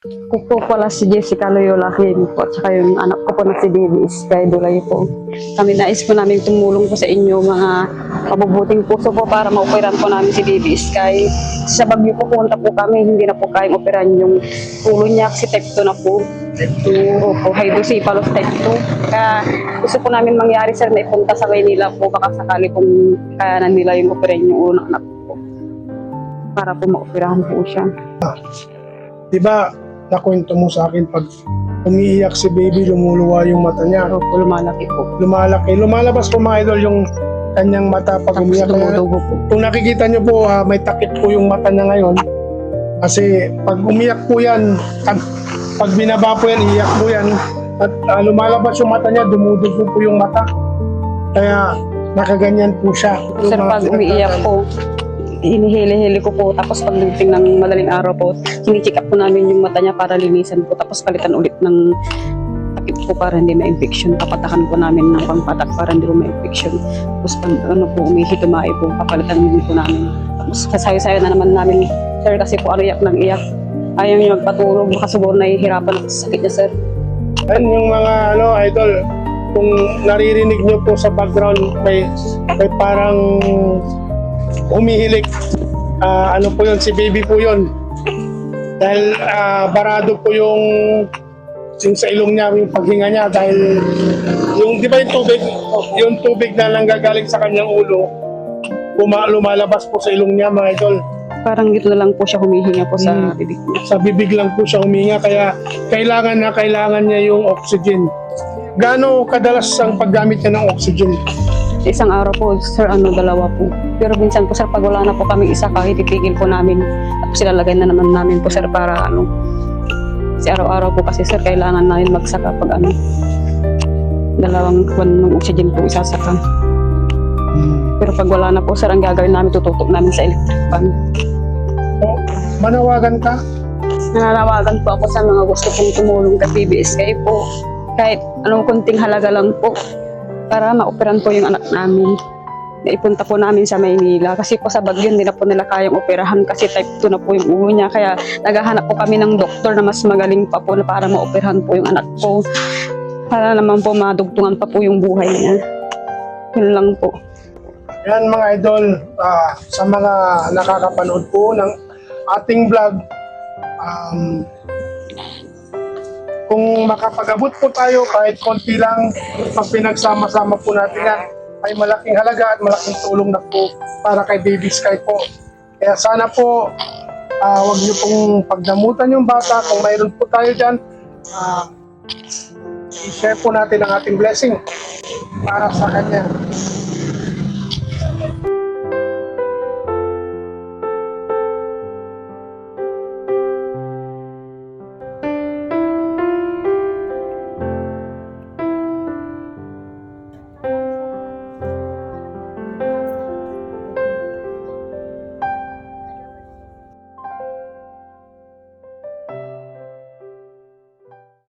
Ko po pala si Jessica Loyola Kim po, at saka yung anak ko po na si Davis, kay Dulay po. Kami nais po namin tumulong po sa inyo mga mabubuting puso po para ma-operan po namin si Davis. Kay sa Bagyo po punta po kami, hindi na po kayang operan yung ulo niya kasi type 2 na po. Opo, hydrocephalus type 2. Kaya gusto po namin mangyari sir na ipunta sa Maynila po baka sakali kung kayanan nila yung operan yung ulo ng anak ko. Para po ma-operahan po siya. Diba, nakwento mo sa akin pag umiiyak si baby, lumuluwa yung mata niya. Opo, lumalaki po. Lumalaki. Lumalabas po mga idol yung kanyang mata pag Tapos umiiyak. dumudugo po. Kung nakikita nyo po, may takip po yung mata niya ngayon. Kasi pag umiyak po yan, pag binaba po yan, iiyak po yan. At lumalabas yung mata niya, dumudugo po yung mata. Kaya nakaganyan po siya. Sir, pag umiiyak po, hinihili-hili ko po. Tapos pagdating ng madaling araw po, sinicheck up po namin yung mata niya para linisan po. Tapos palitan ulit ng takip po para hindi ma-infection. Papatakan po namin ng pangpatak para hindi po ma-infection. Tapos pag po umihitumae po, papalitan din po namin. Tapos kasayo-sayo na naman namin, sir, kasi po iyak ng iyak. Ayaw niya magpatulog, baka siguro nahihirapan sa sakit niya, sir. Yan yung mga idol, kung naririnig nyo po sa background, may parang humihilik. Ano po yun, si baby po yun. Dahil barado po yung sa ilong niya, yung paghinga niya. Dahil yung, di ba yung tubig na nanggagaling sa kanyang ulo, lumalabas po sa ilong niya, mga idol. Parang dito na lang po siya humihinga po sa bibig niya. Sa bibig lang po siya huminga, kaya kailangan niya yung oxygen. Gaano kadalas ang paggamit niya ng oxygen? Isang araw po, sir, dalawa po. Pero minsan po, sir, pag wala na po kami isa, kahit itigil po namin. Tapos ilalagay na naman namin po, sir, para kasi araw-araw po kasi, sir, kailangan namin magsaka pag dalawang buwan ng oxygen po isasaka. Pero pag wala na po, sir, ang gagawin namin, tututok namin sa electric fan. O, manawagan ka? Nananawagan po ako sa mga gusto kong tumulong kay PBSK po. Kahit anong kunting halaga lang po para ma-operan po yung anak namin. Naipunta po namin sa Maynila kasi po sa Bagyo hindi na po nila kayang operahan kasi type 2 na po yung ulo niya. Kaya naghahanap po kami ng doktor na mas magaling pa po na para ma-operahan po yung anak ko. Para naman po madugtungan pa po yung buhay niya. Yun lang po. Yan mga idol, sa mga nakakapanood po ng ating vlog, kung makapag-abot po tayo kahit konti lang, pag pinagsama-sama po natin yan, ay malaking halaga at malaking tulong na po para kay Baby Sky po. Kaya sana po, huwag niyo pong pagdamutan yung bata. Kung mayroon po tayo dyan, i-share po natin ang ating blessing para sa kanya.